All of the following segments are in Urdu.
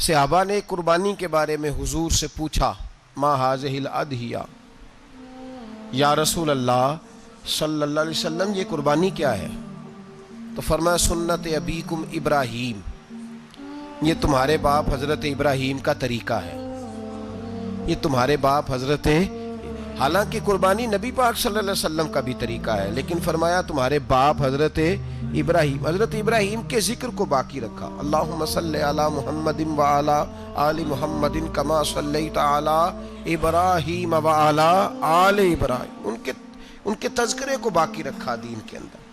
صحابہ نے قربانی کے بارے میں حضور سے پوچھا، ما ہاذہ الاضحیہ، یا رسول اللہ صلی اللہ علیہ وسلم یہ قربانی کیا ہے؟ تو فرمایا سنت ابیکم ابراہیم، یہ تمہارے باپ حضرت ابراہیم کا طریقہ ہے، یہ تمہارے باپ حضرت، حالانکہ قربانی نبی پاک صلی اللہ علیہ وسلم کا بھی طریقہ ہے، لیکن فرمایا تمہارے باپ حضرت ابراہیم، حضرت ابراہیم کے ذکر کو باقی رکھا۔ اللہم صلی علی محمد وعلی آل محمد کما صلیت علی ابراہیم وعلی آل ابراہیم، ان کے تذکرے کو باقی رکھا دین کے اندر۔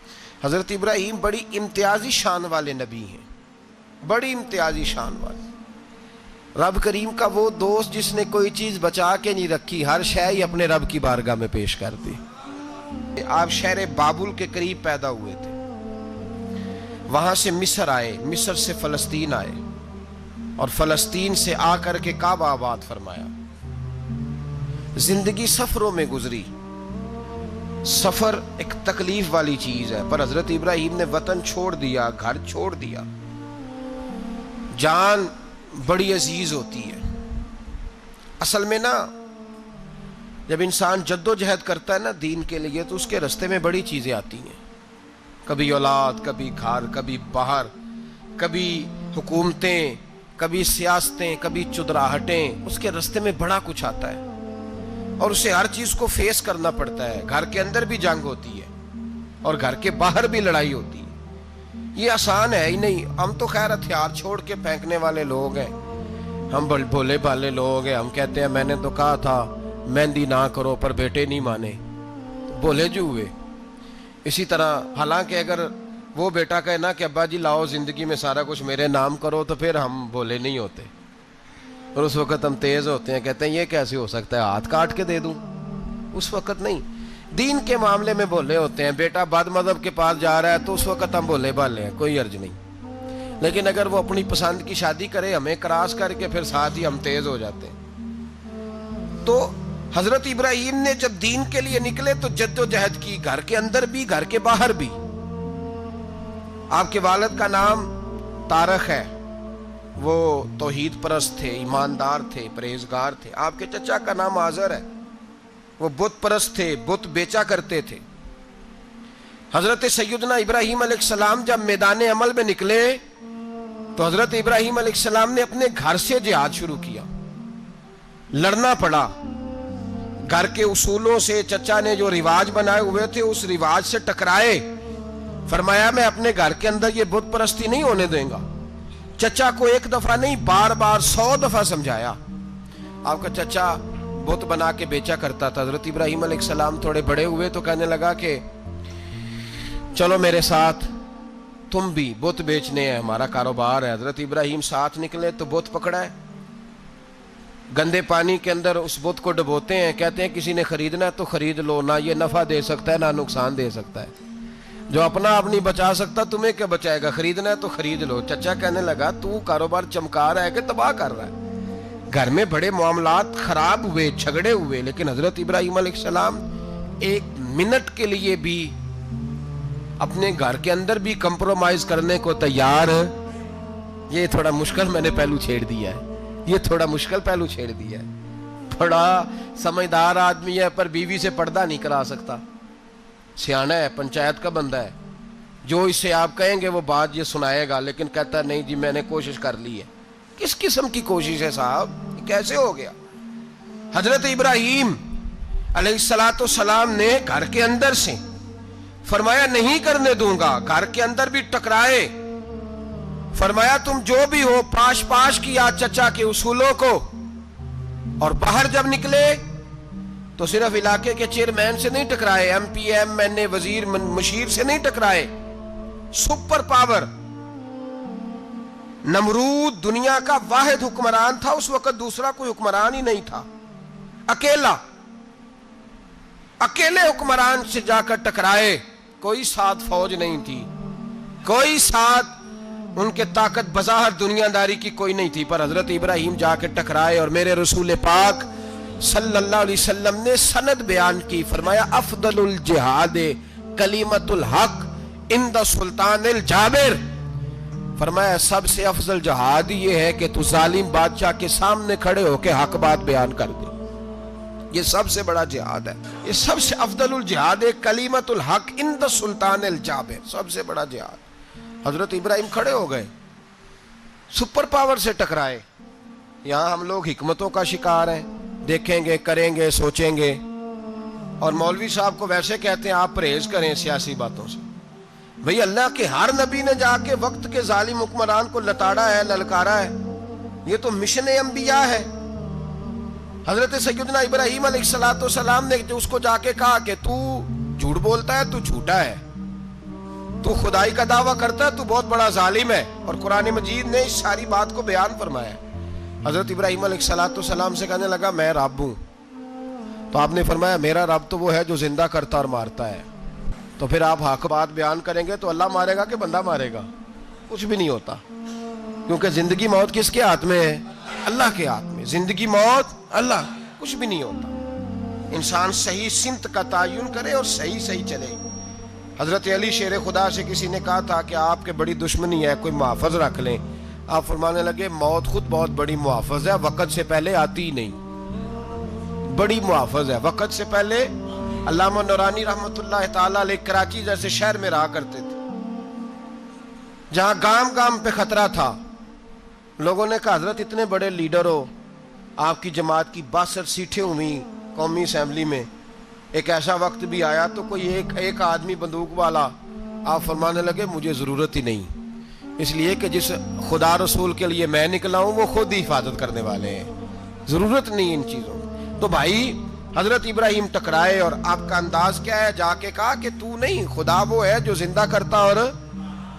حضرت ابراہیم بڑی امتیازی شان والے نبی ہیں، بڑی امتیازی شان والے۔ رب کریم کا وہ دوست جس نے کوئی چیز بچا کے نہیں رکھی، ہر شے ہی اپنے رب کی بارگاہ میں پیش کر دی۔ آپ شہر بابل کے قریب پیدا ہوئے تھے، وہاں سے مصر آئے، مصر سے فلسطین آئے، اور فلسطین سے آ کر کے کعبہ آباد فرمایا۔ زندگی سفروں میں گزری، سفر ایک تکلیف والی چیز ہے، پر حضرت ابراہیم نے وطن چھوڑ دیا، گھر چھوڑ دیا۔ جان بڑی عزیز ہوتی ہے اصل میں نا، جب انسان جد و جہد کرتا ہے نا دین کے لیے، تو اس کے رستے میں بڑی چیزیں آتی ہیں، کبھی اولاد، کبھی گھر، کبھی باہر، کبھی حکومتیں، کبھی سیاستیں، کبھی چدراہٹیں، اس کے رستے میں بڑا کچھ آتا ہے اور اسے ہر چیز کو فیس کرنا پڑتا ہے۔ گھر کے اندر بھی جنگ ہوتی ہے اور گھر کے باہر بھی لڑائی ہوتی ہے، یہ آسان ہے ہی نہیں۔ ہم تو خیر ہتھیار چھوڑ کے پھینکنے والے لوگ ہیں، ہم بھولے بھالے لوگ ہیں، ہم کہتے ہیں میں نے تو کہا تھا مہندی نہ کرو، پر بیٹے نہیں مانے، بولے جو ہوئے۔ اسی طرح حالانکہ اگر وہ بیٹا کہے نا کہ ابا جی لاؤ زندگی میں سارا کچھ میرے نام کرو، تو پھر ہم بولے نہیں ہوتے، اور اس وقت ہم تیز ہوتے ہیں، کہتے ہیں یہ کیسے ہو سکتا ہے، ہاتھ کاٹ کے دے دوں۔ اس وقت نہیں، دین کے معاملے میں بولے ہوتے ہیں۔ بیٹا بد مذہب کے پاس جا رہا ہے تو اس وقت ہم بولے بھالے ہیں، کوئی عرض نہیں، لیکن اگر وہ اپنی پسند کی شادی کرے ہمیں کراس کر کے، پھر ساتھ ہی ہم تیز ہو جاتے ہیں۔ تو حضرت ابراہیم نے جب دین کے لیے نکلے تو جد و جہد کی، گھر کے اندر بھی گھر کے باہر بھی۔ آپ کے والد کا نام طارق ہے، وہ توحید پرست تھے، ایماندار تھے، پرہیزگار تھے۔ آپ کے چچا کا نام آزر ہے، وہ بت پرست تھے، بت بیچا کرتے تھے۔ حضرت سیدنا ابراہیم علیہ السلام جب میدان عمل میں نکلے تو حضرت ابراہیم علیہ السلام نے اپنے گھر سے جہاد شروع کیا، لڑنا پڑا۔ گھر کے اصولوں سے، چچا نے جو رواج بنائے ہوئے تھے اس رواج سے ٹکرائے۔ فرمایا میں اپنے گھر کے اندر یہ بت پرستی نہیں ہونے دیں گا۔ چچا کو ایک دفعہ نہیں، بار بار 100 دفعہ سمجھایا۔ آپ کا چچا بت بنا کے بیچا کرتا تھا۔ حضرت ابراہیم علیہ السلام تھوڑے بڑے ہوئے تو کہنے لگا کہ چلو میرے ساتھ، تم بھی بت بیچنے ہیں، ہمارا کاروبار ہے۔ حضرت ابراہیم ساتھ نکلے تو بت پکڑا ہے، گندے پانی کے اندر اس بت کو ڈبوتے ہیں، کہتے ہیں کسی نے خریدنا ہے تو خرید لو، نہ یہ نفع دے سکتا ہے نہ نقصان دے سکتا ہے، جو اپنا آپ نہیں بچا سکتا تمہیں کیا بچائے گا، خریدنا ہے تو خرید لو۔ چچا کہنے لگا تو کاروبار چمکا رہا ہے کہ تباہ کر رہا ہے۔ گھر میں بڑے معاملات خراب ہوئے، جھگڑے ہوئے، لیکن حضرت ابراہیم علیہ السلام ایک منٹ کے لیے بھی اپنے گھر کے اندر بھی کمپرومائز کرنے کو تیار۔ یہ تھوڑا مشکل میں نے پہلو چھیڑ دیا ہے، یہ تھوڑا مشکل پہلو چھیڑ دیا ہے۔ بڑا سمجھدار آدمی ہے پر بیوی سے پردہ نہیں کرا سکتا، سیانا ہے، پنچایت کا بندہ ہے، جو اس سے آپ کہیں گے وہ بات یہ سنائے گا، لیکن کہتا ہے نہیں جی میں نے کوشش کر لی ہے۔ کس قسم کی کوشش ہے صاحب، کیسے ہو گیا؟ حضرت ابراہیم علیہ السلام نے گھر کے اندر سے فرمایا نہیں کرنے دوں گا، گھر کے اندر بھی ٹکرائے، فرمایا تم جو بھی ہو، پاش پاش کیا چچا کے اصولوں کو، اور باہر جب نکلے تو صرف علاقے کے چیئرمین سے نہیں ٹکرائے، ایم پی ایم این اے وزیر مشیر سے نہیں ٹکرائے، سپر پاور نمرود دنیا کا واحد حکمران تھا اس وقت، دوسرا کوئی حکمران ہی نہیں تھا، اکیلے حکمران سے جا کر ٹکرائے، کوئی ساتھ فوج نہیں تھی، کوئی ساتھ ان کے طاقت بظاہر دنیا داری کی کوئی نہیں تھی، پر حضرت ابراہیم جا کے ٹکرائے، اور میرے رسول پاک صلی اللہ علیہ وسلم نے سند بیان کی، فرمایا افضل الجہاد کلمۃ الحق عند سلطان الجابر، فرمایا سب سے افضل جہاد یہ ہے کہ تو ظالم بادشاہ کے سامنے کھڑے ہو کے حق بات بیان کر دے. یہ سب سے بڑا جہاد ہے. یہ سب سے افضل الجہاد ہے کلیمت الحق عند سلطان الجابر. سب سے بڑا جہاد. حضرت ابراہیم کھڑے ہو گئے, سپر پاور سے ٹکرائے. یہاں ہم لوگ حکمتوں کا شکار ہیں, دیکھیں گے, کریں گے, سوچیں گے, اور مولوی صاحب کو ویسے کہتے ہیں آپ پرہیز کریں سیاسی باتوں سے. بھئی اللہ کے ہر نبی نے جا کے وقت کے ظالم حکمران کو لتاڑا ہے, للکارا ہے. یہ تو مشن انبیاء ہے. حضرت سیدنا ابراہیم علیہ السلام نے اس کو جا کے کہا کہ تو جھوٹ بولتا ہے, تو جھوٹا ہے, تو خدائی کا دعویٰ کرتا ہے, تو بہت بڑا ظالم ہے. اور قرآن مجید نے اس ساری بات کو بیان فرمایا. حضرت ابراہیم علیہ السلام سے کہنے لگا میں رب ہوں. تو آپ نے فرمایا میرا رب تو وہ ہے جو زندہ کرتا اور مارتا ہے. تو پھر آپ حق بات بیان کریں گے تو اللہ مارے گا کہ بندہ مارے گا؟ کچھ بھی نہیں ہوتا, کیونکہ زندگی موت کس کے ہاتھ میں ہے؟ اللہ کے ہاتھ میں. زندگی موت اللہ, کچھ بھی نہیں ہوتا. انسان صحیح سمت کا تعین کرے اور صحیح چلے. حضرت علی شیر خدا سے کسی نے کہا تھا کہ آپ کے بڑی دشمنی ہے, کوئی محافظ رکھ لیں. آپ فرمانے لگے موت خود بہت بڑی محافظ ہے, وقت سے پہلے آتی ہی نہیں. بڑی محافظ ہے, وقت سے پہلے. علامہ نورانی رحمت اللہ تعالیٰ علیہ کراچی جیسے شہر میں رہا کرتے تھے, جہاں گام پہ خطرہ تھا. لوگوں نے کہا حضرت اتنے بڑے لیڈر ہو, آپ کی جماعت کی 62 سیٹیں ہوئی قومی اسمبلی میں, ایک ایسا وقت بھی آیا تو کوئی ایک آدمی بندوق والا. آپ فرمانے لگے مجھے ضرورت ہی نہیں, اس لیے کہ جس خدا رسول کے لیے میں نکلا ہوں وہ خود ہی حفاظت کرنے والے ہیں, ضرورت نہیں ان چیزوں. تو بھائی حضرت ابراہیم ٹکرائے, اور آپ کا انداز کیا ہے؟ جا کے کہا کہ تو نہیں, خدا وہ ہے جو زندہ کرتا. اور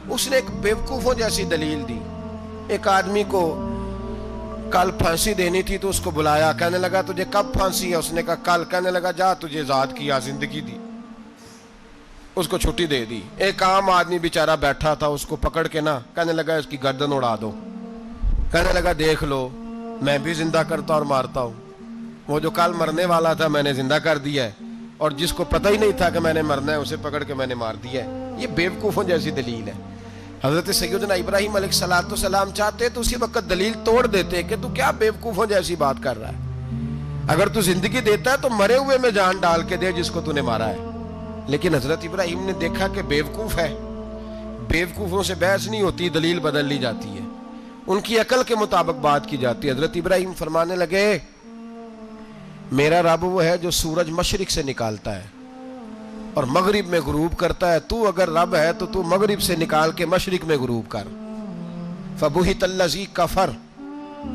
اس نے ایک بیوقوفوں جیسی دلیل دی. ایک آدمی کو کل پھانسی دینی تھی تو اس کو بلایا, کہنے لگا تجھے کب پھانسی ہے؟ اس نے کہا کل. کہنے لگا جا تجھے آزاد کیا, زندگی دی, اس کو چھٹی دے دی. ایک عام آدمی بیچارہ بیٹھا تھا, اس کو پکڑ کے نا کہنے لگا اس کی گردن اڑا دو. کہنے لگا دیکھ لو میں بھی زندہ کرتا اور مارتا ہوں. وہ جو کل مرنے والا تھا میں نے زندہ کر دیا ہے, اور جس کو پتہ ہی نہیں تھا کہ میں نے مرنا ہے اسے پکڑ کے میں نے مار دیا ہے. یہ بیوقوفوں جیسی دلیل ہے. حضرت سیدنا ابراہیم علیہ السلام چاہتے تو اسی وقت دلیل توڑ دیتے کہ تو کیا بیوقوفوں جیسی بات کر رہا ہے, اگر تو زندگی دیتا ہے تو مرے ہوئے میں جان ڈال کے دے جس کو تو نے مارا ہے. لیکن حضرت ابراہیم نے دیکھا کہ بیوقوف ہے, بیوقوفوں سے بحث نہیں ہوتی, دلیل بدل لی جاتی ہے, ان کی عقل کے مطابق بات کی جاتی ہے. حضرت ابراہیم فرمانے لگے میرا رب وہ ہے جو سورج مشرق سے نکالتا ہے اور مغرب میں غروب کرتا ہے. تو اگر رب ہے تو تو مغرب سے نکال کے مشرق میں غروب کر. فبہت الذی کفر,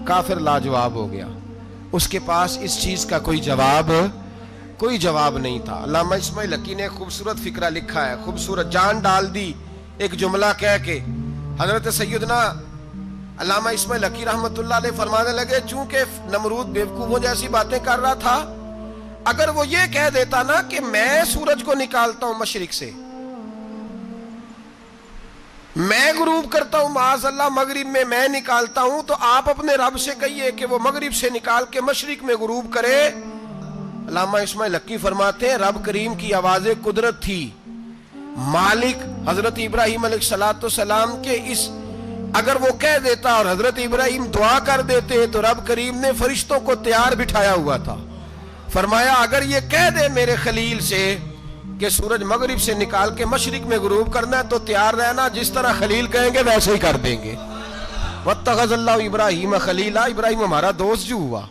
کافر لاجواب ہو گیا, اس کے پاس اس چیز کا کوئی جواب نہیں تھا. علامہ اسماعیل حقی نے خوبصورت فقرہ لکھا ہے, خوبصورت جان ڈال دی ایک جملہ کہہ کے. حضرت سیدنا علامہ اسماعیل حقی رحمت اللہ علیہ فرمانے لگے چونکہ نمرود بیوقوفوں جیسی باتیں کر رہا تھا, اگر وہ یہ کہہ دیتا نا کہ میں سورج کو نکالتا ہوں مشرق سے, میں غروب کرتا ہوں معاذ اللہ مغرب میں نکالتا ہوں, تو آپ اپنے رب سے کہیے کہ وہ مغرب سے نکال کے مشرق میں غروب کرے. علامہ اسماعیل حقی فرماتے ہیں رب کریم کی آواز قدرت تھی, مالک حضرت ابراہیم علیہ السلام کے اس, اگر وہ کہہ دیتا اور حضرت ابراہیم دعا کر دیتے تو رب کریم نے فرشتوں کو تیار بٹھایا ہوا تھا. فرمایا اگر یہ کہہ دے میرے خلیل سے کہ سورج مغرب سے نکال کے مشرق میں غروب کرنا ہے تو تیار رہنا, جس طرح خلیل کہیں گے ویسے ہی کر دیں گے. واتخذ اللہ ابراہیم خلیلا, ابراہیم ہمارا دوست جو ہوا,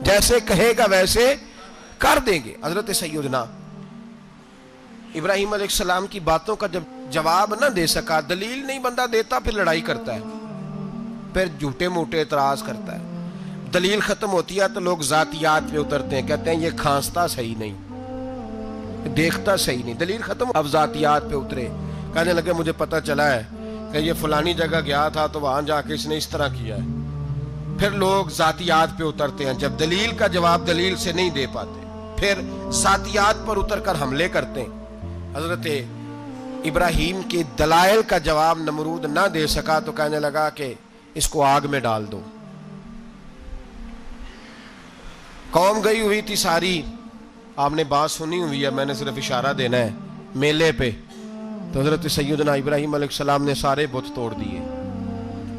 جیسے کہے گا ویسے کر دیں گے. حضرت سیدنا ابراہیم علیہ السلام کی باتوں کا جب جواب نہ دے سکا, دلیل نہیں بندہ دیتا, پھر لڑائی کرتا ہے, پھر جھوٹے موٹے اعتراض کرتا ہے. دلیل ختم ہوتی ہے تو لوگ ذاتیات پہ اترتے ہیں, کہتے ہیں یہ کھانستا صحیح نہیں, دیکھتا صحیح نہیں. دلیل ختم, اب ذاتیات پہ اترے, کہنے لگے مجھے پتہ چلا ہے کہ یہ فلانی جگہ گیا تھا تو وہاں جا کے اس نے اس طرح کیا ہے. پھر لوگ ذاتیات پہ اترتے ہیں, جب دلیل کا جواب دلیل سے نہیں دے پاتے پھر ذاتیات پر اتر کر حملے کرتے ہیں. حضرت ابراہیم کے دلائل کا جواب نمرود نہ دے سکا تو کہنے لگا کہ اس کو آگ میں ڈال دو. قوم گئی ہوئی تھی ساری, آپ نے بات سنی ہوئی ہے, میں نے صرف اشارہ دینا ہے, میلے پہ. تو حضرت سیدنا ابراہیم علیہ السلام نے سارے بت توڑ دیے,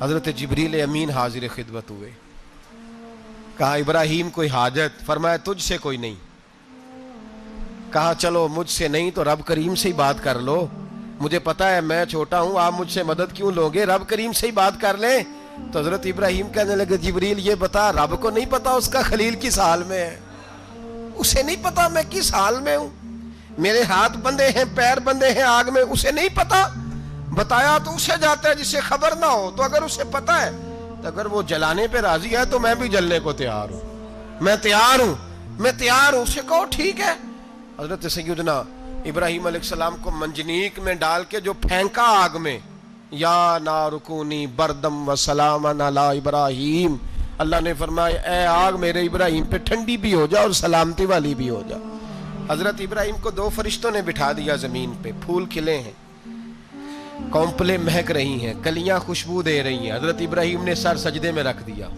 حضرت جبریل امین حاضر خدمت ہوئے. کہا ابراہیم کوئی حاجت؟ فرمایا تجھ سے کوئی نہیں. کہا چلو مجھ سے نہیں تو رب کریم سے ہی بات کر لو, مجھے پتا ہے میں چھوٹا ہوں, آپ مجھ سے مدد کیوں لوگے, رب کریم سے ہی بات کر لیں. تو حضرت ابراہیم کہنے لگے جبریل یہ بتا, رب کو نہیں پتا اس کا خلیل کس حال میں ہے؟ اسے نہیں پتا میں کس حال میں ہوں, میرے ہاتھ بندے ہیں, پیر بندے ہیں آگ میں, اسے نہیں پتا. بتایا تو اسے جاتا ہے جس سے خبر نہ ہو. تو اگر اسے پتا ہے تو اگر وہ جلانے پہ راضی ہے تو میں بھی جلنے کو تیار ہوں, میں تیار ہوں. اسے کہو ٹھیک ہے. حضرت سیدنا ابراہیم علیہ السلام کو منجنیق میں ڈال کے جو پھینکا آگ میں, یا نارکونی بردم و سلام علی ابراہیم, اللہ نے فرمایا اے آگ میرے ابراہیم پہ ٹھنڈی بھی ہو جا اور سلامتی والی بھی ہو جا. حضرت ابراہیم کو 2 فرشتوں نے بٹھا دیا زمین پہ, پھول کھلے ہیں, کونپلیں مہک رہی ہیں, کلیاں خوشبو دے رہی ہیں. حضرت ابراہیم نے سر سجدے میں رکھ دیا,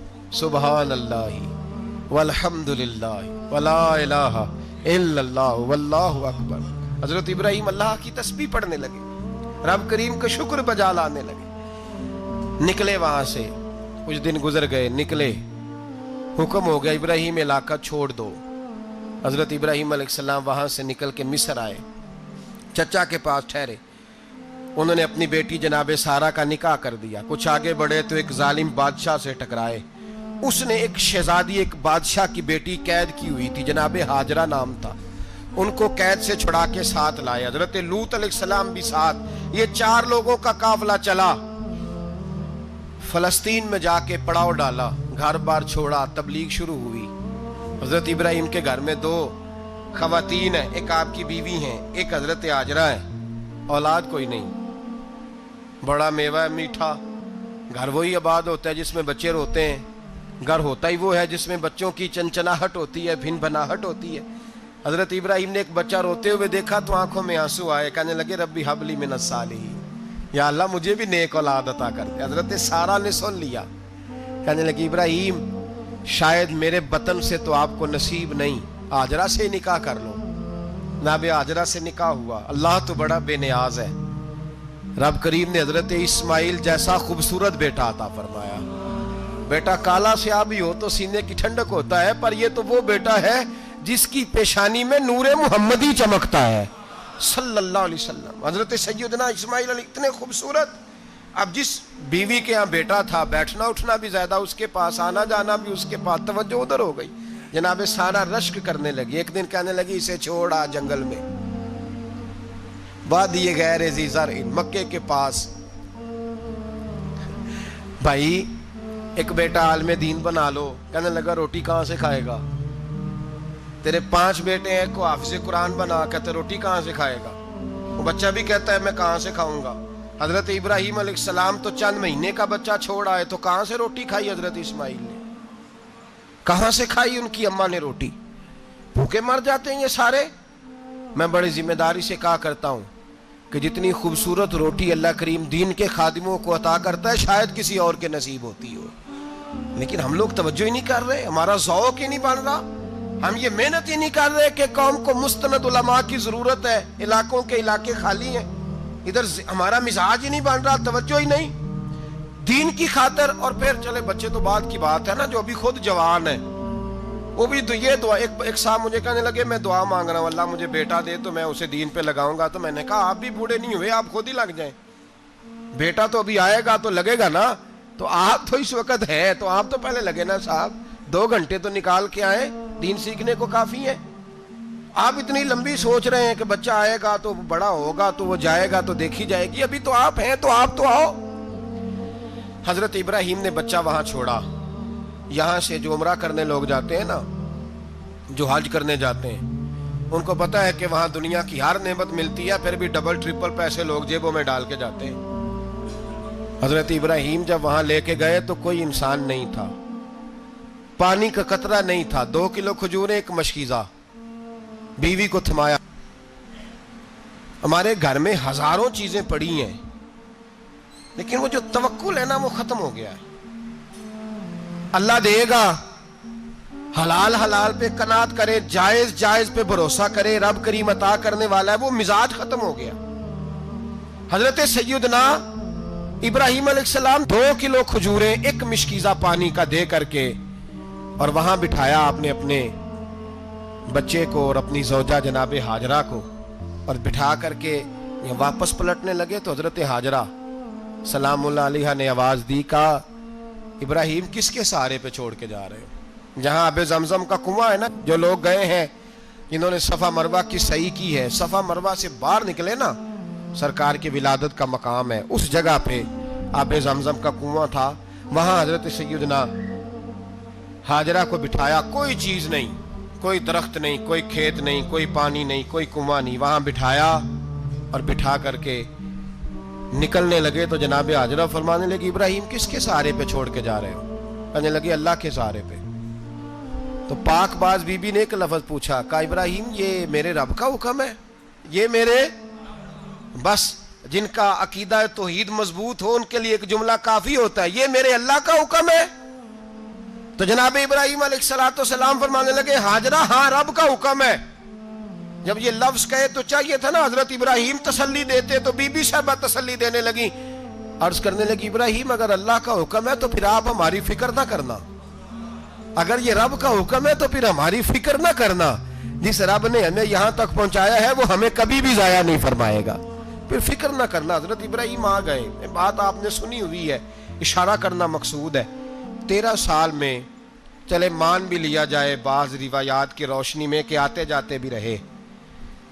سبحان اللہ والحمد للہ ولا الہ الا اللہ واللہ اکبر. حضرت ابراہیم اللہ کی تسبیح پڑھنے لگے, رب کریم کا شکر بجا لانے لگے. نکلے وہاں سے, کچھ دن گزر گئے, نکلے, حکم ہو گیا ابراہیم علاقہ چھوڑ دو. حضرت ابراہیم علیہ السلام وہاں سے نکل کے مصر آئے, چچا کے پاس ٹھہرے. انہوں نے اپنی بیٹی جناب سارہ کا نکاح کر دیا. کچھ آگے بڑھے تو ایک ظالم بادشاہ سے ٹکرائے. اس نے ایک شہزادی, ایک بادشاہ کی بیٹی قید کی ہوئی تھی, جناب ہاجرہ نام تھا, ان کو قید سے چھڑا کے ساتھ لائے. حضرت لوط علیہ السلام بھی ساتھ. یہ 4 لوگوں کا قافلہ چلا, فلسطین میں جا کے پڑاؤ ڈالا, گھر بار چھوڑا, تبلیغ شروع ہوئی. حضرت ابراہیم کے گھر میں 2 خواتین ہیں, ایک آپ کی بیوی ہیں, ایک حضرت ہاجرہ ہے. اولاد کوئی نہیں, بڑا میوہ ہے میٹھا. گھر وہی آباد ہوتا ہے جس میں بچے روتے ہیں, گھر ہوتا ہی وہ ہے جس میں بچوں کی چنچناہٹ ہوتی ہے, بھن بھناہٹ ہوتی ہے. حضرت ابراہیم نے ایک بچہ روتے ہوئے دیکھا تو آنکھوں میں آنسو آئے, کہنے لگے ربی حب لی من الصالحین, یا اللہ مجھے بھی نیک اولاد عطا کر دے. حضرت سارہ نے سن لیا, کہنے لگی ابراہیم شاید میرے بطن سے تو آپ کو نصیب نہیں, ہاجرہ سے نکاح کر لو. جناب ہاجرہ سے نکاح ہوا. اللہ تو بڑا بے نیاز ہے, رب کریم نے حضرت اسماعیل جیسا خوبصورت بیٹا عطا فرمایا. بیٹا کالا سیاہ ہو تو سینے کی ٹھنڈک ہوتا ہے, پر یہ تو وہ بیٹا ہے جس کی پیشانی میں نور محمدی چمکتا ہے صلی اللہ علیہ وسلم. حضرت سیدنا اسماعیل علیہ اتنے خوبصورت. اب جس بیوی کے ہاں بیٹا تھا, بیٹھنا اٹھنا بھی زیادہ اس کے پاس, آنا جانا بھی اس کے پاس, توجہ ادھر ہو گئی. جناب سارہ رشک کرنے لگی. ایک دن کہنے لگی اسے چھوڑ آ جنگل میں, وادی غیر ذی زرع, مکے کے پاس. بھائی ایک بیٹا عالم دین بنا لو. کہنے لگا روٹی کہاں سے کھائے گا؟ تیرے 5 بیٹے ہیں, کو حافظ قرآن بنا, کہتے روٹی کہاں سے کھائے گا؟ وہ بچہ بھی کہتا ہے میں کہاں سے کھاؤں گا. حضرت ابراہیم علیہ السلام تو چند مہینے کا بچہ چھوڑ آئے, تو کہاں سے روٹی کھائی حضرت اسماعیل نے؟ کہاں سے کھائی ان کی اماں نے روٹی؟ بھوکے مر جاتے ہیں یہ سارے. میں بڑی ذمہ داری سے کہا کرتا ہوں کہ جتنی خوبصورت روٹی اللہ کریم دین کے خادموں کو عطا کرتا ہے شاید کسی اور کے نصیب ہوتی ہو, لیکن ہم لوگ توجہ ہی نہیں کر رہے, ہمارا ذوق ہی نہیں بن رہا, ہم یہ محنت ہی نہیں کر رہے کہ قوم کو مستند علماء کی ضرورت ہے. علاقوں کے علاقے خالی ہیں, ادھر ہمارا مزاج ہی نہیں بن رہا, توجہ ہی نہیں دین کی خاطر. اور پھر چلے بچے تو بعد کی بات ہے نا, جو ابھی خود جوان ہے وہ بھی تو یہ دعا. ایک صاحب مجھے کہنے لگے میں دعا مانگ رہا ہوں اللہ مجھے بیٹا دے تو میں اسے دین پہ لگاؤں گا. تو میں نے کہا آپ بھی بوڑھے نہیں ہوئے, آپ خود ہی لگ جائیں, بیٹا تو ابھی آئے گا تو لگے گا نا. تو آپ تو اس وقت ہے تو آپ تو پہلے لگے نا صاحب, 2 گھنٹے تو نکال کے آئے, دین سیکھنے کو کافی ہے. آپ اتنی لمبی سوچ رہے ہیں کہ بچہ آئے گا تو بڑا ہوگا تو وہ جائے گا تو دیکھی جائے گی, ابھی تو آپ ہیں تو آپ تو آؤ. حضرت ابراہیم نے بچہ وہاں چھوڑا. یہاں سے جو عمرہ کرنے لوگ جاتے ہیں نا, جو حج کرنے جاتے ہیں, ان کو پتا ہے کہ وہاں دنیا کی ہر نعمت ملتی ہے, پھر بھی ڈبل ٹرپل پیسے لوگ جیبوں میں ڈال کے جاتے ہیں. حضرت ابراہیم جب وہاں لے کے گئے تو کوئی انسان نہیں تھا, پانی کا قطرہ نہیں تھا, 2 کلو کھجوریں, ایک مشکیزہ. بیوی کو تھمایا. ہمارے گھر میں ہزاروں چیزیں پڑی ہیں, لیکن وہ جو توکل ہے نا وہ ختم ہو گیا ہے. اللہ دے گا, حلال حلال پہ قناعت کرے, جائز جائز پہ بھروسہ کرے, رب کریم عطا کرنے والا ہے, وہ مزاج ختم ہو گیا. حضرت سیدنا ابراہیم علیہ السلام 2 کلو کھجوریں 1 مشکیزہ پانی کا دے کر کے اور وہاں بٹھایا آپ نے اپنے بچے کو اور اپنی زوجہ جناب ہاجرہ کو، اور بٹھا کر کے واپس پلٹنے لگے تو حضرت ہاجرہ سلام اللہ علیہ نے آواز دی، کہا ابراہیم کس کے سہارے پہ چھوڑ کے جا رہے ہو؟ جہاں آب زمزم کا کنواں ہے نا، جو لوگ گئے ہیں جنہوں نے صفا مروہ کی صحیح کی ہے، صفا مروہ سے باہر نکلے نا، سرکار کی ولادت کا مقام ہے، اس جگہ پہ آب زمزم کا کنواں تھا، وہاں حضرت سیدنا ہاجرہ کو بٹھایا، کوئی چیز نہیں، کوئی درخت نہیں، کوئی کھیت نہیں، کوئی پانی نہیں، کوئی کنواں نہیں، وہاں بٹھایا اور بٹھا کر کے نکلنے لگے تو جناب ہاجرہ فرمانے لگی ابراہیم کس کے سہارے پہ چھوڑ کے جا رہے ہو؟ کہنے لگے اللہ کے سہارے پہ۔ تو پاک باز بی بی نے ایک لفظ پوچھا، کہا ابراہیم یہ میرے رب کا حکم ہے، یہ میرے، بس جن کا عقیدہ توحید مضبوط ہو ان کے لیے ایک جملہ کافی ہوتا ہے، یہ میرے اللہ کا حکم ہے۔ تو جناب ابراہیم علیہ السلام فرمانے لگے ہاجرہ ہاں رب کا حکم ہے۔ جب یہ لفظ کہے تو چاہیے تھا نا حضرت ابراہیم تسلی دیتے، تو بی بی صاحبہ تسلی دینے لگی، عرض کرنے لگی ابراہیم اگر اللہ کا حکم ہے تو پھر آپ ہماری فکر نہ کرنا، اگر یہ رب کا حکم ہے تو پھر ہماری فکر نہ کرنا، جس رب نے ہمیں یہاں تک پہنچایا ہے وہ ہمیں کبھی بھی ضائع نہیں فرمائے گا، پھر فکر نہ کرنا۔ حضرت ابراہیم آ گئے، بات آپ نے سنی ہوئی ہے، اشارہ کرنا مقصود ہے۔ 13 سال میں چلے مان بھی لیا جائے بعض روایات کی روشنی میں کہ آتے جاتے بھی رہے،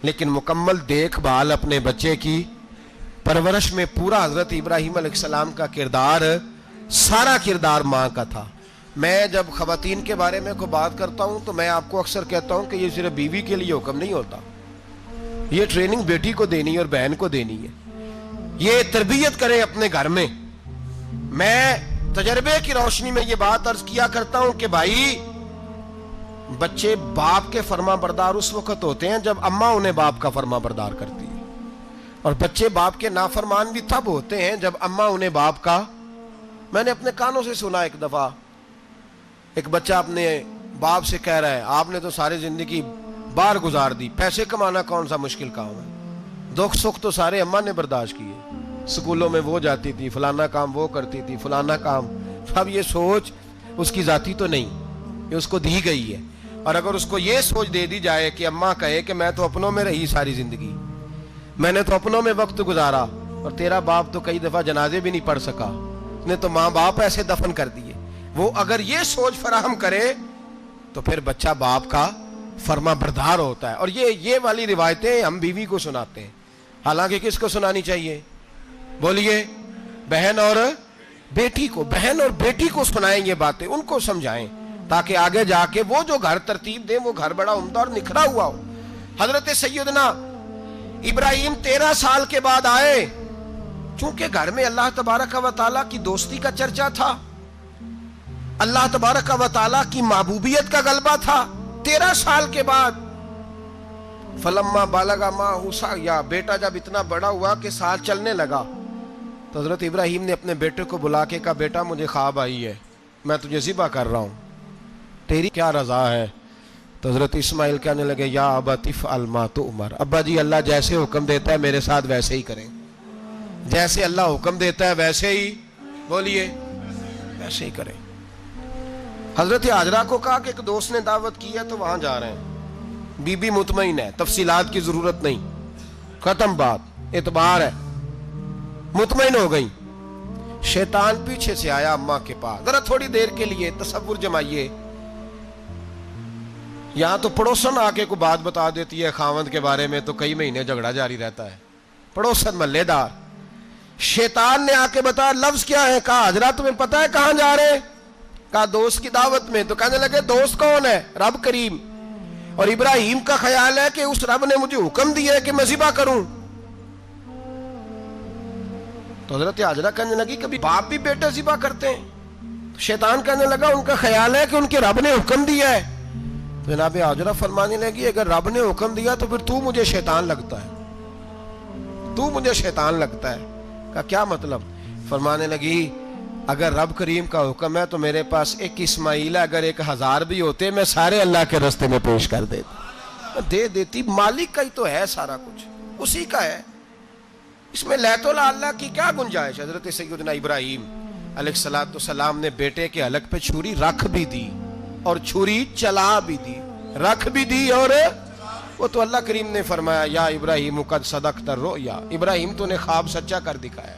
لیکن مکمل دیکھ بھال اپنے بچے کی پرورش میں پورا حضرت ابراہیم علیہ السلام کا کردار، سارا کردار ماں کا تھا۔ میں جب خواتین کے بارے میں کوئی بات کرتا ہوں تو میں آپ کو اکثر کہتا ہوں کہ یہ صرف بیوی کے لیے حکم نہیں ہوتا، یہ ٹریننگ بیٹی کو دینی ہے اور بہن کو دینی ہے، یہ تربیت کریں اپنے گھر میں۔ میں تجربے کی روشنی میں یہ بات عرض کیا کرتا ہوں کہ بھائی بچے باپ کے فرما بردار اس وقت ہوتے ہیں جب اماں انہیں باپ کا فرما بردار کرتی ہے، اور بچے باپ کے نافرمان بھی تب ہوتے ہیں جب اماں انہیں باپ کا۔ میں نے اپنے کانوں سے سنا ایک دفعہ ایک بچہ اپنے باپ سے کہہ رہا ہے آپ نے تو ساری زندگی باہر گزار دی، پیسے کمانا کون سا مشکل کام ہے، دکھ سکھ تو سارے اماں نے برداشت کیے، سکولوں میں وہ جاتی تھی، فلانا کام وہ کرتی تھی، فلانا کام۔ اب یہ سوچ اس کی ذاتی تو نہیں، یہ اس کو دی گئی ہے، اور اگر اس کو یہ سوچ دے دی جائے کہ اماں کہے کہ میں تو اپنوں میں رہی ساری زندگی، میں نے تو اپنوں میں وقت گزارا، اور تیرا باپ تو کئی دفعہ جنازے بھی نہیں پڑھ سکا، اس نے تو ماں باپ ایسے دفن کر دیے، وہ اگر یہ سوچ فراہم کرے تو پھر بچہ باپ کا فرما بردار ہوتا ہے۔ اور یہ والی روایتیں ہم بیوی کو سناتے ہیں، حالانکہ کس کو سنانی چاہیے؟ بولیے، بہن اور بیٹی کو، بہن اور بیٹی کو سنائیں یہ باتیں، ان کو سمجھائیں تاکہ آگے جا کے وہ جو گھر ترتیب دیں وہ گھر بڑا عمدہ اور نکھرا ہوا ہو۔ حضرت سیدنا ابراہیم 13 سال کے بعد آئے، چونکہ گھر میں اللہ تبارک و تعالیٰ کی دوستی کا چرچا تھا، اللہ تبارک و تعالیٰ کی محبوبیت کا غلبہ تھا۔ 13 سال کے بعد فلما بالغ معہ سعیا، بیٹا جب اتنا بڑا ہوا کہ ساتھ چلنے لگا تو حضرت ابراہیم نے اپنے بیٹے کو بلا کے کہا بیٹا مجھے خواب آئی ہے، میں تجھے ذبح کر رہا ہوں، تیری کیا رضا ہے؟ تو حضرت اسماعیل کہنے لگے یا ابت افعل ما تؤمر، ابا جی اللہ جیسے حکم دیتا ہے میرے ساتھ ویسے ہی کریں، جیسے اللہ حکم دیتا ہے ویسے ہی، بولیے، ویسے ہی کریں۔ حضرت ہاجرہ کو کہا کہ ایک دوست نے دعوت کی ہے تو وہاں جا رہے ہیں، بی بی مطمئن ہے، تفصیلات کی ضرورت نہیں، ختم بات، اعتبار ہے، مطمئن ہو گئی۔ شیطان پیچھے سے آیا اماں کے پاس، ذرا تھوڑی دیر کے لیے تصور جمائیے، یہاں تو پڑوسن آ کے کوئی بات بتا دیتی ہے خاوند کے بارے میں تو کئی مہینے جھگڑا جاری رہتا ہے، پڑوسن محلے دار۔ شیطان نے آ کے بتایا لفظ کیا ہے؟ کہا حضرہ تمہیں پتا ہے کہاں جا رہے ہیں؟ کہا دوست کی دعوت میں۔ تو کہنے لگے دوست کون ہے؟ رب کریم، اور ابراہیم کا خیال ہے کہ اس رب نے مجھے حکم دیا ہے کہ میں ذبح کروں۔ تو حضرت ہاجرہ کہنے لگی کبھی باپ بھی بیٹا ذبح کرتے ہیں؟ تو شیطان کہنے لگا ان کا خیال ہے کہ ان کے رب نے حکم دیا ہے۔ تو جناب ہاجرہ فرمانے لگی اگر رب نے حکم دیا تو پھر تو مجھے شیطان لگتا ہے، تو مجھے شیطان لگتا ہے۔ کہا کیا مطلب؟ فرمانے لگی اگر رب کریم کا حکم ہے تو میرے پاس ایک اسماعیل ہے، اگر 1000 بھی ہوتے میں سارے اللہ کے راستے میں پیش کر دیتی، دے دیتی، مالک کا ہی تو ہے سارا کچھ، اسی کا ہے، اس میں لیت اللہ کی کیا گنجائش؟ حضرت سیدنا ابراہیم علیہ السلام نے بیٹے کے حلق پہ چھری رکھ بھی دی اور چھری چلا بھی دی، رکھ بھی دی اور وہ تو اللہ کریم نے فرمایا یا ابراہیم قد صدقت الرؤیا، ابراہیم تو نے خواب سچا کر دکھایا،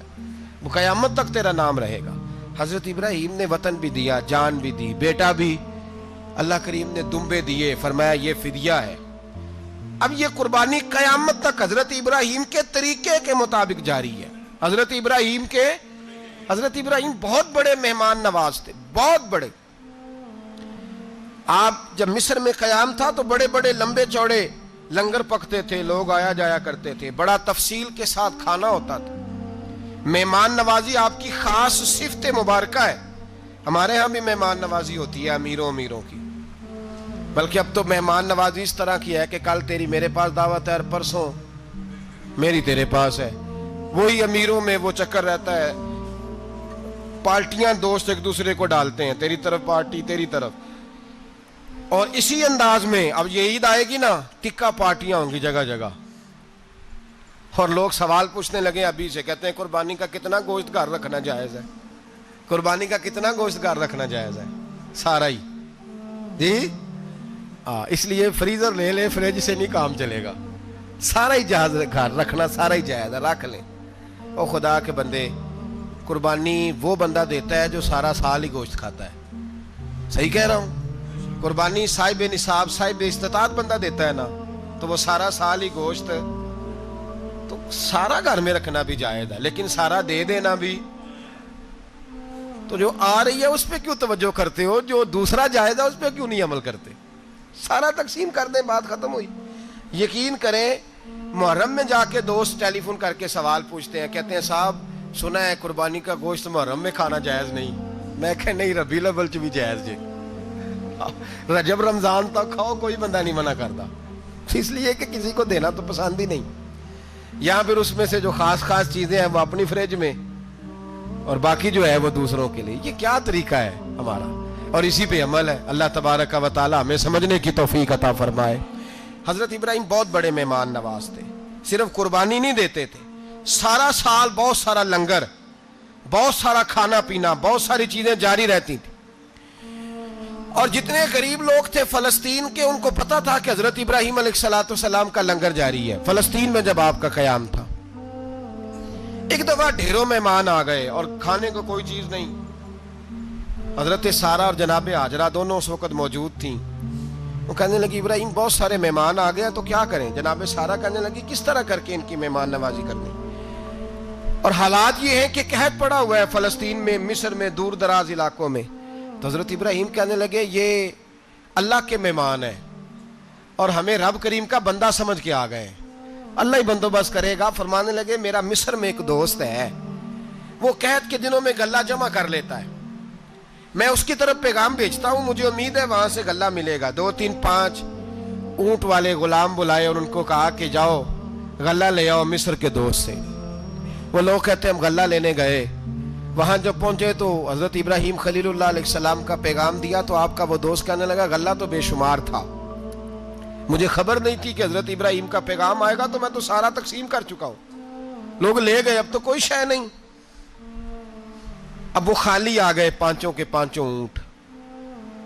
وہ قیامت تک تیرا نام رہے گا۔ حضرت ابراہیم نے وطن بھی دیا، جان بھی دی، بیٹا بھی، اللہ کریم نے دمبے دیے، فرمایا یہ فدیہ ہے۔ اب یہ قربانی قیامت تک حضرت ابراہیم کے طریقے کے مطابق جاری ہے۔ حضرت ابراہیم بہت بڑے مہمان نواز تھے، بہت بڑے۔ آپ جب مصر میں قیام تھا تو بڑے بڑے لمبے چوڑے لنگر پکتے تھے، لوگ آیا جایا کرتے تھے، بڑا تفصیل کے ساتھ کھانا ہوتا تھا۔ مہمان نوازی آپ کی خاص صفت مبارکہ ہے۔ ہمارے ہاں بھی مہمان نوازی ہوتی ہے امیروں کی، بلکہ اب تو مہمان نوازی اس طرح کی ہے کہ کل تیری میرے پاس دعوت ہے اور پرسوں میری تیرے پاس ہے۔ وہی امیروں میں وہ چکر رہتا ہے، پارٹیاں دوست ایک دوسرے کو ڈالتے ہیں، تیری طرف پارٹی تیری طرف، اور اسی انداز میں اب یہ عید آئے گی نا، ٹکا پارٹیاں ہوں گی جگہ جگہ، اور لوگ سوال پوچھنے لگے ابھی سے، کہتے ہیں قربانی کا کتنا گوشت گھر رکھنا جائز ہے؟ قربانی کا کتنا گوشت گھر رکھنا جائز ہے؟ سارا ہی جی، اس لیے فریزر لے لے، فریج سے نہیں کام چلے گا، سارا ہی جہاز گھر رکھنا سارا ہی جائز ہے، رکھ لیں۔ او خدا کے بندے، قربانی وہ بندہ دیتا ہے جو سارا سال ہی گوشت کھاتا ہے، صحیح کہہ رہا ہوں؟ قربانی صاحب نصاب صاحب استطاعت بندہ دیتا ہے نا، تو وہ سارا سال ہی گوشت، تو سارا گھر میں رکھنا بھی جائز ہے، لیکن سارا دے دینا بھی، تو جو آ رہی ہے اس پہ کیوں توجہ کرتے ہو؟ جو دوسرا جائز ہے اس پہ کیوں نہیں عمل کرتے؟ سارا تقسیم کر دیں، بات ختم ہوئی۔ یقین کریں، محرم میں جا کے دوست ٹیلی فون کر کے سوال پوچھتے ہیں، کہتے ہیں صاحب سنا ہے قربانی کا گوشت محرم میں کھانا جائز نہیں۔ میں کہ نہیں، ربیع الاول چ بھی جائز جی، رجب رمضان تک کھاؤ، کوئی بندہ نہیں منع کرتا، اس لیے کہ کسی کو دینا تو پسند ہی نہیں، یا پھر اس میں سے جو خاص چیزیں ہیں وہ اپنی فریج میں، اور باقی جو ہے وہ دوسروں کے لیے۔ یہ کیا طریقہ ہے ہمارا؟ اور اسی پہ عمل ہے۔ اللہ تبارک و تعالی ہمیں سمجھنے کی توفیق عطا فرمائے۔ حضرت ابراہیم بہت بڑے مہمان نواز تھے، صرف قربانی نہیں دیتے تھے، سارا سال بہت سارا لنگر، بہت سارا کھانا پینا، بہت ساری چیزیں جاری رہتی تھی۔ اور جتنے غریب لوگ تھے فلسطین کے، ان کو پتا تھا کہ حضرت ابراہیم علیہ السلام کا لنگر جاری ہے۔ فلسطین میں جب آپ کا قیام تھا، ایک دفعہ ڈھیروں مہمان آ گئے اور کھانے کو کوئی چیز نہیں۔ حضرت سارہ اور جناب ہاجرہ دونوں اس وقت موجود تھیں۔ وہ کہنے لگی ابراہیم بہت سارے مہمان آ گئے تو کیا کریں؟ جناب سارہ کہنے لگی کس طرح کر کے ان کی مہمان نوازی کرنی؟ اور حالات یہ ہیں کہ قحط پڑا ہوا ہے فلسطین میں، مصر میں، دور دراز علاقوں میں۔ تو حضرت ابراہیم کہنے لگے یہ اللہ کے مہمان ہیں اور ہمیں رب کریم کا بندہ سمجھ کے آ گئے، اللہ ہی بندوبست کرے گا۔ فرمانے لگے میرا مصر میں ایک دوست ہے، وہ قحط کے دنوں میں غلہ جمع کر لیتا ہے، میں اس کی طرف پیغام بھیجتا ہوں، مجھے امید ہے وہاں سے غلہ ملے گا۔ 2 3 5 اونٹ والے غلام بلائے اور ان کو کہا کہ جاؤ غلہ لے آؤ مصر کے دوست سے۔ وہ لوگ کہتے ہیں ہم غلہ لینے گئے، وہاں جب پہنچے تو حضرت ابراہیم خلیل اللہ علیہ السلام کا پیغام دیا تو آپ کا وہ دوست کہنے لگا غلہ تو بے شمار تھا، مجھے خبر نہیں تھی کہ حضرت ابراہیم کا پیغام آئے گا، تو میں تو سارا تقسیم کر چکا ہوں، لوگ لے گئے، اب تو کوئی شے نہیں۔ اب وہ خالی آ گئے، 5 کے 5 اونٹ۔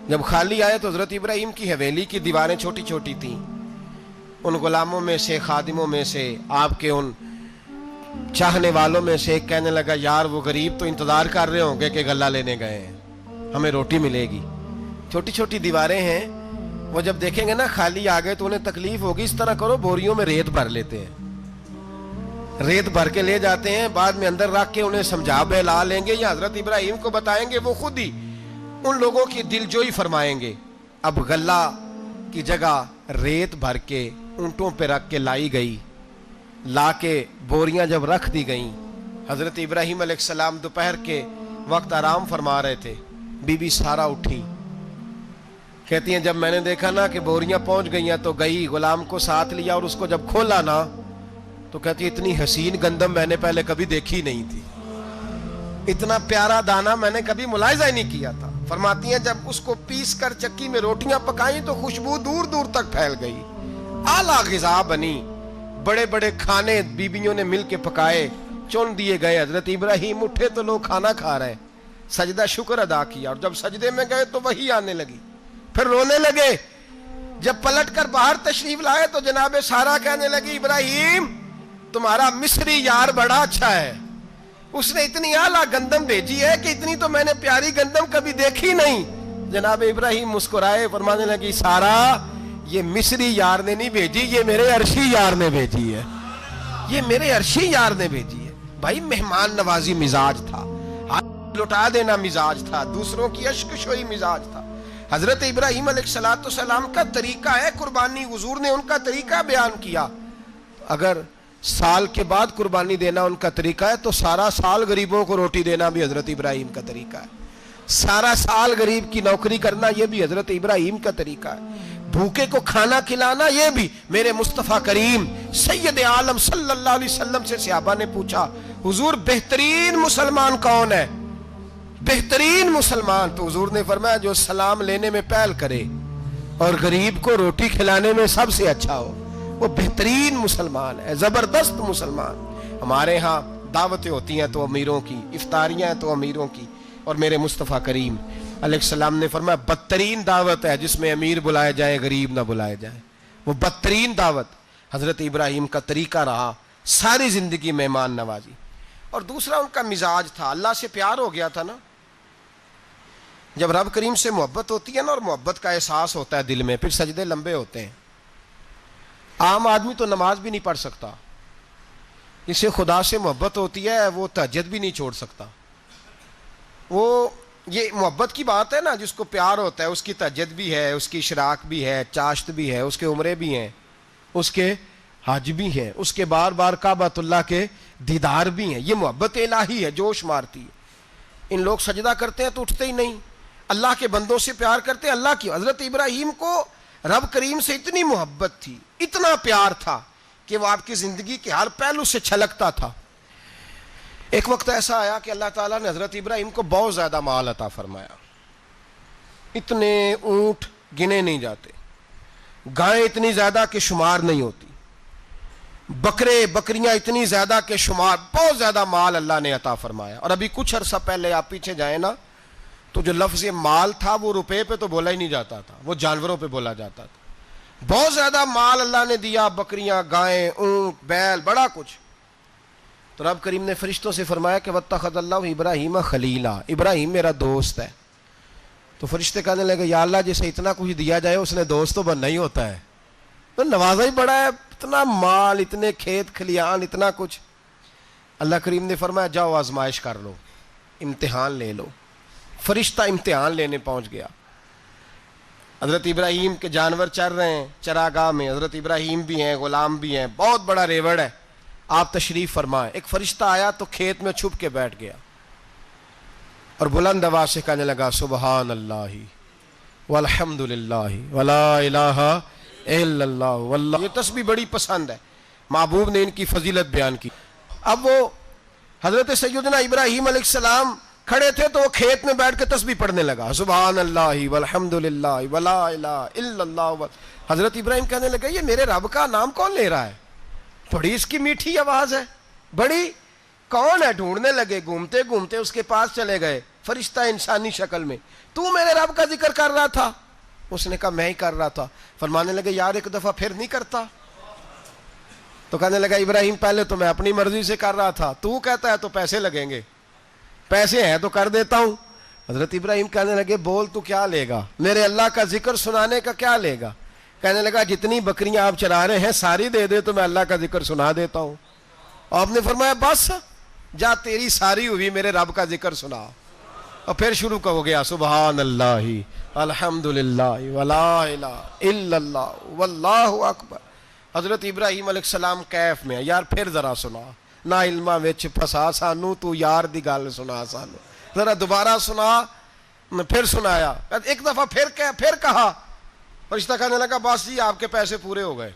جب خالی آئے تو حضرت ابراہیم کی حویلی کی دیواریں چھوٹی چھوٹی تھیں، ان غلاموں میں سے، خادموں میں سے، آپ کے ان چاہنے والوں میں سے ایک کہنے لگا یار وہ غریب تو انتظار کر رہے ہوں گے کہ غلہ لینے گئے ہیں، ہمیں روٹی ملے گی۔ چھوٹی چھوٹی دیواریں ہیں، وہ جب دیکھیں گے نا خالی آ گئے تو انہیں تکلیف ہوگی، اس طرح کرو بوریوں میں ریت بھر لیتے ہیں، ریت بھر کے لے جاتے ہیں، بعد میں اندر رکھ کے انہیں سمجھا بہلا لیں گے یا حضرت ابراہیم کو بتائیں گے، وہ خود ہی ان لوگوں کی دل جوئی فرمائیں گے۔ اب غلہ کی جگہ ریت بھر کے اونٹوں پہ رکھ کے لائی گئی، لا کے بوریاں جب رکھ دی گئیں، حضرت ابراہیم علیہ السلام دوپہر کے وقت آرام فرما رہے تھے، بی بی سارہ اٹھی، کہتی ہیں جب میں نے دیکھا نا کہ بوریاں پہنچ گئی ہیں تو گئی، غلام کو ساتھ لیا اور اس کو جب کھولا نا تو کہتی اتنی حسین گندم میں نے پہلے کبھی دیکھی نہیں تھی، اتنا پیارا دانا میں نے کبھی ملاحظہ ہی نہیں کیا تھا۔ فرماتی ہیں جب اس کو پیس کر چکی میں روٹیاں پکائیں تو خوشبو دور دور تک پھیل گئی، اعلیٰ غذا بنی، بڑے بڑے کھانے بیویوں نے مل کے پکائے، چن دیے گئے. حضرت ابراہیم اٹھے تو لوگ کھانا کھا رہے ہیں, سجدہ شکر ادا کیا, اور جب سجدے میں گئے تو وحی آنے لگی, پھر رونے لگے. جب پلٹ کر باہر تشریف لائے تو جناب سارا کہنے لگی ابراہیم تمہارا مصری یار بڑا اچھا ہے, اس نے اتنی اعلیٰ گندم بھیجی ہے کہ اتنی تو میں نے پیاری گندم کبھی دیکھی نہیں. جناب ابراہیم مسکرائے, فرمانے لگی سارا یہ مصری یار نے نہیں بھیجی, یہ میرے عرشی یار نے بھیجی ہے, یہ میرے عرشی یار نے بھیجی ہے. بھائی مہمان نوازی مزاج تھا, ہاتھ لٹا دینا مزاج تھا, دوسروں کی اشک شوئی مزاج تھا. حضرت ابراہیم علیہ السلام کا طریقہ ہے قربانی, حضور نے ان کا طریقہ بیان کیا. اگر سال کے بعد قربانی دینا ان کا طریقہ ہے تو سارا سال غریبوں کو روٹی دینا بھی حضرت ابراہیم کا طریقہ ہے. سارا سال غریب کی نوکری کرنا یہ بھی حضرت ابراہیم کا طریقہ ہے. بھوکے کو کھانا کھلانا یہ بھی. میرے مصطفیٰ کریم سید عالم صلی اللہ علیہ وسلم سے صحابہ نے پوچھا حضور بہترین مسلمان کون ہے؟ بہترین مسلمان, تو حضور نے فرمایا جو سلام لینے میں پہل کرے اور غریب کو روٹی کھلانے میں سب سے اچھا ہو, وہ بہترین مسلمان ہے, زبردست مسلمان. ہمارے ہاں دعوتیں ہوتی ہیں تو امیروں کی, افطاریاں ہیں تو امیروں کی, اور میرے مصطفیٰ کریم علیہ السلام نے فرمایا بدترین دعوت ہے جس میں امیر بلائے جائے غریب نہ بلائے جائے, وہ بدترین دعوت. حضرت ابراہیم کا طریقہ رہا ساری زندگی مہمان نوازی. اور دوسرا ان کا مزاج تھا, اللہ سے پیار ہو گیا تھا نا. جب رب کریم سے محبت ہوتی ہے نا, اور محبت کا احساس ہوتا ہے دل میں, پھر سجدے لمبے ہوتے ہیں. عام آدمی تو نماز بھی نہیں پڑھ سکتا, جس سے خدا سے محبت ہوتی ہے وہ تہجد بھی نہیں چھوڑ سکتا. وہ یہ محبت کی بات ہے نا, جس کو پیار ہوتا ہے اس کی تہجد بھی ہے, اس کی اشراق بھی ہے, چاشت بھی ہے, اس کے عمرے بھی ہیں, اس کے حج بھی ہیں, اس کے بار بار کعبۃ اللہ کے دیدار بھی ہیں. یہ محبت الہی ہے, جوش مارتی ہے. ان لوگ سجدہ کرتے ہیں تو اٹھتے ہی نہیں, اللہ کے بندوں سے پیار کرتے ہیں اللہ کی. حضرت ابراہیم کو رب کریم سے اتنی محبت تھی, اتنا پیار تھا کہ وہ آپ کی زندگی کے ہر پہلو سے چھلکتا تھا. ایک وقت ایسا آیا کہ اللہ تعالیٰ نے حضرت ابراہیم کو بہت زیادہ مال عطا فرمایا. اتنے اونٹ گنے نہیں جاتے, گائیں اتنی زیادہ کہ شمار نہیں ہوتی, بکرے بکریاں اتنی زیادہ کہ شمار, بہت زیادہ مال اللہ نے عطا فرمایا. اور ابھی کچھ عرصہ پہلے آپ پیچھے جائیں نا تو جو لفظ مال تھا وہ روپے پہ تو بولا ہی نہیں جاتا تھا, وہ جانوروں پہ بولا جاتا تھا. بہت زیادہ مال اللہ نے دیا, بکریاں, گائیں, اونٹ, بیل, بڑا کچھ. تو رب کریم نے فرشتوں سے فرمایا کہ واتخذ اللہ ابراہیم خلیلا, ابراہیم میرا دوست ہے. تو فرشتے کہنے لگے یا اللہ جسے اتنا کچھ دیا جائے اس نے دوست تو بننا ہی ہوتا ہے, تو نوازا ہی بڑا ہے, اتنا مال, اتنے کھیت کھلیان, اتنا کچھ. اللہ کریم نے فرمایا جاؤ آزمائش کر لو, امتحان لے لو. فرشتہ امتحان لینے پہنچ گیا. حضرت ابراہیم کے جانور چر رہے ہیں چراگاہ میں, حضرت ابراہیم بھی ہیں, غلام بھی ہیں, بہت بڑا ریوڑ ہے, آپ تشریف فرمائیں. ایک فرشتہ آیا تو کھیت میں چھپ کے بیٹھ گیا اور بلند آواز سے کہنے لگا سبحان اللہ والحمد للہ ولا الہ الا اللہ واللہ. یہ تسبیح بڑی پسند ہے, محبوب نے ان کی فضیلت بیان کی. اب وہ حضرت سیدنا ابراہیم علیہ السلام کھڑے تھے تو وہ کھیت میں بیٹھ کے تسبیح پڑھنے لگا سبحان اللہ والحمد للہ ولا الہ الا اللہ. حضرت ابراہیم کہنے لگے یہ میرے رب کا نام کون لے رہا ہے, بڑی اس کی میٹھی آواز ہے, بڑی, کون ہے؟ ڈھونڈنے لگے, گھومتے گھومتے اس کے پاس چلے گئے, فرشتہ انسانی شکل میں. تو میرے رب کا ذکر کر رہا تھا؟ اس نے کہا میں ہی کر رہا تھا. فرمانے لگے یار ایک دفعہ پھر نہیں کرتا؟ تو کہنے لگا ابراہیم پہلے تو میں اپنی مرضی سے کر رہا تھا, تو کہتا ہے تو پیسے لگیں گے, پیسے ہیں تو کر دیتا ہوں. حضرت ابراہیم کہنے لگے بول تو کیا لے گا, میرے اللہ کا ذکر سنانے کا کیا لے گا؟ کہنے لگا جتنی بکریاں آپ چرا رہے ہیں ساری دے دے تو میں اللہ کا ذکر سنا دیتا ہوں. اور آپ نے فرمایا بس جا تیری ساری ہوئی, میرے رب کا ذکر سنا. اور پھر شروع ہو گیا سبحان اللہ الحمد للہ ولا الہ الا اللہ واللہ اکبر. حضرت ابراہیم علیہ السلام کیف میں, یار پھر ذرا سنا, نہ علماں وچ پھسا سانو, تو یار دی گل سنا سانو, ذرا دوبارہ سنا. پھر سنایا, ایک دفعہ پھر کہا. فرشتہ کہنے لگا بس جی آپ کے پیسے پورے ہو گئے.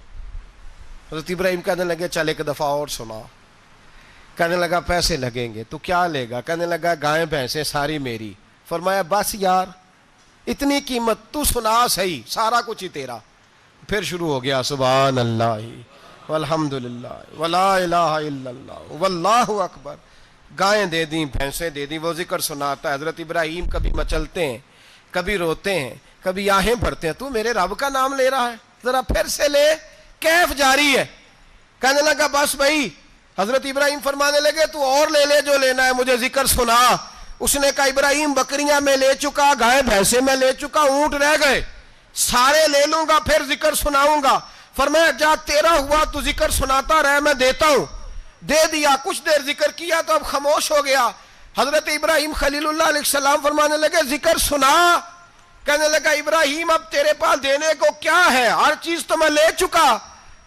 حضرت ابراہیم کہنے لگے چل ایک دفعہ اور سنا. کہنے لگا پیسے لگیں گے, تو کیا لے گا؟ کہنے لگا گائیں بھینسیں ساری میری. فرمایا بس یار اتنی قیمت, تو سنا صحیح, سارا کچھ ہی تیرا. پھر شروع ہو گیا سبحان اللہ والحمدللہ ولا الہ الا اللہ واللہ اکبر. گائیں دے دیں، بھینسیں دے دیں، وہ ذکر سناتا ہے. حضرت ابراہیم کبھی مچلتے ہیں، کبھی روتے ہیں، کبھی آہیں بھرتے ہیں. تو میرے رب کا نام لے رہا ہے، ذرا پھر سے لے. کیف جاری ہے. کہنے لگا بس بھائی. حضرت ابراہیم فرمانے لگے تو اور لے لے جو لینا ہے، مجھے ذکر سنا. اس نے کہا ابراہیم بکریاں میں لے چکا، گائے بھینسیں میں لے چکا، اونٹ رہ گئے، سارے لے لوں گا پھر ذکر سناؤں گا. فرمایا جا تیرا ہوا تو ذکر سناتا رہ، میں دیتا ہوں. دے دیا. کچھ دیر ذکر کیا تو اب خاموش ہو گیا. حضرت ابراہیم خلیل اللہ علیہ السلام فرمانے لگے ذکر سنا. کہنے لگا ابراہیم اب تیرے پاس دینے کو کیا ہے، ہر چیز تو میں لے چکا.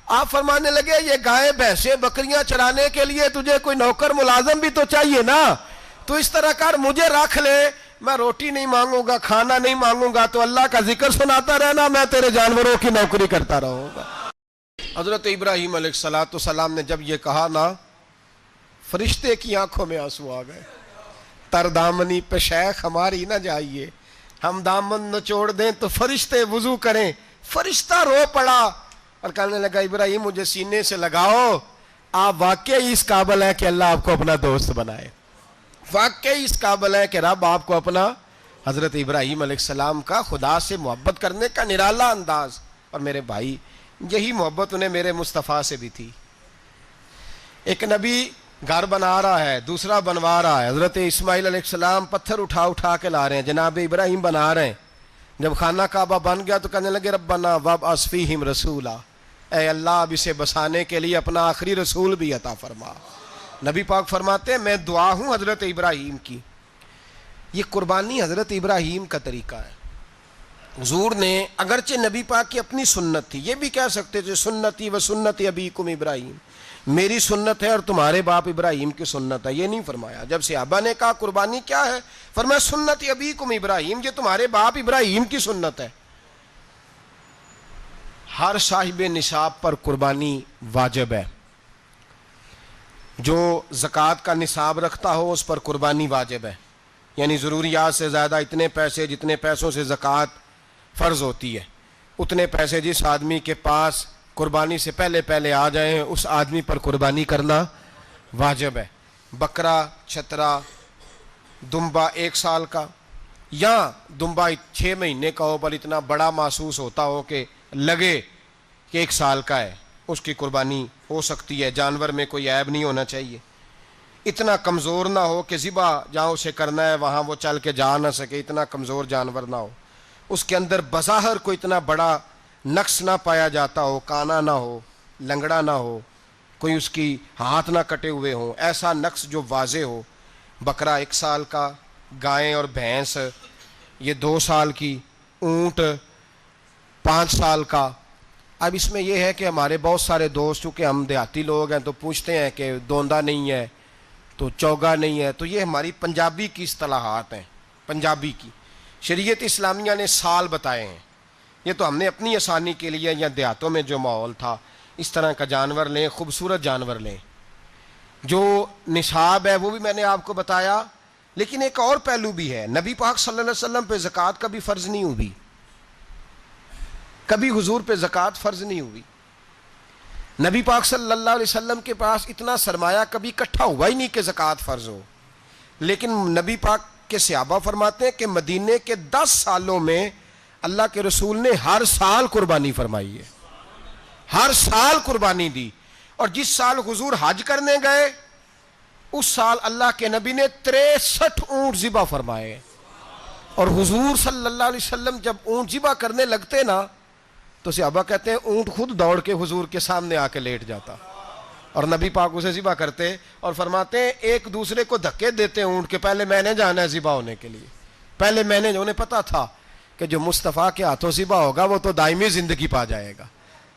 آپ فرمانے لگے یہ گائے بھینسیں بکریاں چرانے کے لیے تجھے کوئی نوکر ملازم بھی تو چاہیے نا. تو اس طرح کر مجھے رکھ لے، میں روٹی نہیں مانگوں گا، کھانا نہیں مانگوں گا، تو اللہ کا ذکر سناتا رہنا، میں تیرے جانوروں کی نوکری کرتا رہوں گا. حضرت ابراہیم علیہ السلام نے جب یہ کہا نا، فرشتے کی آنکھوں میں آنسو آ گئے. تر دامنی پہ شیخ ہماری نہ جائیے، ہم دامن نچوڑ دیں تو فرشتے وضو کریں. فرشتہ رو پڑا اور کہنے لگا ابراہیم مجھے سینے سے لگاؤ، آپ واقعی اس قابل ہیں کہ اللہ آپ کو اپنا دوست بنائے، واقعی اس قابل ہے کہ رب آپ کو اپنا. حضرت ابراہیم علیہ السلام کا خدا سے محبت کرنے کا نرالا انداز. اور میرے بھائی یہی محبت انہیں میرے مصطفیٰ سے بھی تھی. ایک نبی گھر بنا رہا ہے، دوسرا بنوا رہا ہے. حضرت اسماعیل علیہ السلام پتھر اٹھا اٹھا کے لا رہے ہیں، جناب ابراہیم بنا رہے ہیں. جب خانہ کعبہ بن گیا تو کہنے لگے ربنا وابعث فیہم رسولا، اے اللہ اب اسے بسانے کے لیے اپنا آخری رسول بھی عطا فرما. نبی پاک فرماتے ہیں میں دعا ہوں حضرت ابراہیم کی. یہ قربانی حضرت ابراہیم کا طریقہ ہے. حضور نے اگرچہ نبی پاک کی اپنی سنت تھی، یہ بھی کہہ سکتے تھے سنتی و سنت ابیکم ابراہیم، میری سنت ہے اور تمہارے باپ ابراہیم کی سنت ہے. یہ نہیں فرمایا. جب صحابہ نے کہا قربانی کیا ہے، فرمایا سنت ابیکم ابراہیم، یہ تمہارے باپ ابراہیم کی سنت ہے. ہر صاحب نصاب پر قربانی واجب ہے. جو زکوٰۃ کا نصاب رکھتا ہو اس پر قربانی واجب ہے. یعنی ضروریات سے زیادہ اتنے پیسے جتنے پیسوں سے زکوٰۃ فرض ہوتی ہے، اتنے پیسے جس آدمی کے پاس قربانی سے پہلے پہلے آ جائیں اس آدمی پر قربانی کرنا واجب ہے. بکرا، چھترا، دمبا 1 سال کا یا دمبا 6 مہینے کا ہو پر اتنا بڑا محسوس ہوتا ہو کہ لگے کہ 1 سال کا ہے، اس کی قربانی ہو سکتی ہے. جانور میں کوئی عیب نہیں ہونا چاہیے. اتنا کمزور نہ ہو کہ ذبح جہاں اسے کرنا ہے وہاں وہ چل کے جا نہ سکے، اتنا کمزور جانور نہ ہو. اس کے اندر بظاہر کوئی اتنا بڑا نقص نہ پایا جاتا ہو، کانا نہ ہو، لنگڑا نہ ہو، کوئی اس کی ہاتھ نہ کٹے ہوئے ہوں، ایسا نقص جو واضح ہو. بکرا 1 سال کا، گائیں اور بھینس یہ 2 سال کی، اونٹ 5 سال کا. اب اس میں یہ ہے کہ ہمارے بہت سارے دوست چونکہ ہم دیہاتی لوگ ہیں تو پوچھتے ہیں کہ دوندا نہیں ہے تو چوگا نہیں ہے. تو یہ ہماری پنجابی کی اصطلاحات ہیں، پنجابی کی. شریعت اسلامیہ نے سال بتائے ہیں. یہ تو ہم نے اپنی آسانی کے لیے یا دیہاتوں میں جو ماحول تھا اس طرح کا جانور لیں، خوبصورت جانور لیں. جو نصاب ہے وہ بھی میں نے آپ کو بتایا. لیکن ایک اور پہلو بھی ہے. نبی پاک صلی اللہ علیہ وسلم پہ زکوٰۃ کبھی فرض نہیں ہوئی، کبھی حضور پہ زکوٰۃ فرض نہیں ہوئی. نبی پاک صلی اللہ علیہ وسلم کے پاس اتنا سرمایہ کبھی اکٹھا ہوا ہی نہیں کہ زکوٰۃ فرض ہو. لیکن نبی پاک کے صحابہ فرماتے ہیں کہ مدینے کے 10 سالوں میں اللہ کے رسول نے ہر سال قربانی فرمائی ہے، ہر سال قربانی دی. اور جس سال حضور حج کرنے گئے اس سال اللہ کے نبی نے 63 اونٹ ذبح فرمائے. اور حضور صلی اللہ علیہ وسلم جب اونٹ ذبح کرنے لگتے نا تو صحابہ کہتے ہیں اونٹ خود دوڑ کے حضور کے سامنے آ کے لیٹ جاتا اور نبی پاک اسے ذبح کرتے اور فرماتے ہیں ایک دوسرے کو دھکے دیتے اونٹ کے، پہلے میں نے جانا ہے ذبح ہونے کے لیے، پہلے میں نے. انہیں پتا تھا کہ جو مصطفیٰ کے ہاتھوں ذبح ہوگا وہ تو دائمی زندگی پا جائے گا،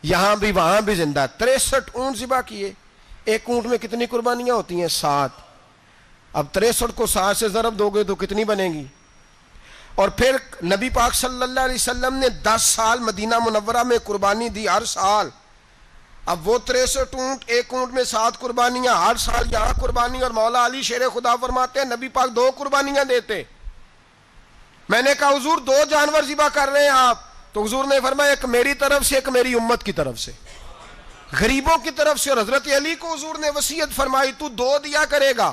یہاں بھی وہاں بھی زندہ. 63 اونٹ ذبح کیے. ایک اونٹ میں کتنی قربانیاں ہوتی ہیں؟ 7. اب 63 کو 7 سے ضرب دو گے تو کتنی بنے گی؟ اور پھر نبی پاک صلی اللہ علیہ وسلم نے 10 سال مدینہ منورہ میں قربانی دی ہر سال. اب وہ 63 اونٹ، ایک اونٹ میں 7 قربانیاں، ہر سال یہاں قربانی. اور مولا علی شیر خدا فرماتے ہیں نبی پاک 2 قربانیاں دیتے. میں نے کہا حضور 2 جانور ذبح کر رہے ہیں آپ، تو حضور نے فرمایا ایک میری طرف سے ایک میری امت کی طرف سے. غریبوں کی طرف سے. اور حضرت علی کو حضور نے وصیت فرمائی تو 2 دیا کرے گا.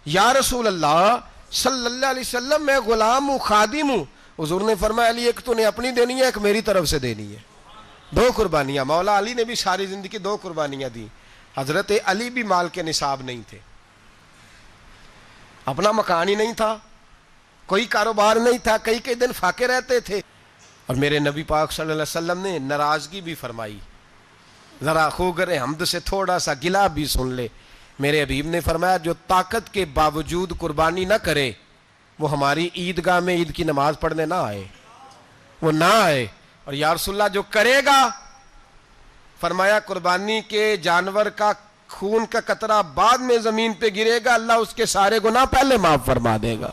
یا رسول اللہ صلی اللہ علیہ وسلم میں غلام ہوں، خادم ہوں. حضور نے فرمایا علی ایک تو نے اپنی دینی ہے، ایک میری طرف سے دینی ہے. 2 قربانیاں. مولا علی نے بھی ساری زندگی 2 قربانیاں دی. حضرت علی بھی مال کے نصاب نہیں تھے، اپنا مکان ہی نہیں تھا، کوئی کاروبار نہیں تھا، کئی دن فاقے رہتے تھے. اور میرے نبی پاک صلی اللہ علیہ وسلم نے ناراضگی بھی فرمائی. ذرا خوگر حمد سے تھوڑا سا گلا بھی سن لے. میرے حبیب نے فرمایا جو طاقت کے باوجود قربانی نہ کرے وہ ہماری عیدگاہ میں عید کی نماز پڑھنے نہ آئے، وہ نہ آئے. اور یا رسول اللہ جو کرے گا، فرمایا قربانی کے جانور کا خون کا قطرہ بعد میں زمین پہ گرے گا، اللہ اس کے سارے گناہ پہلے معاف فرما دے گا.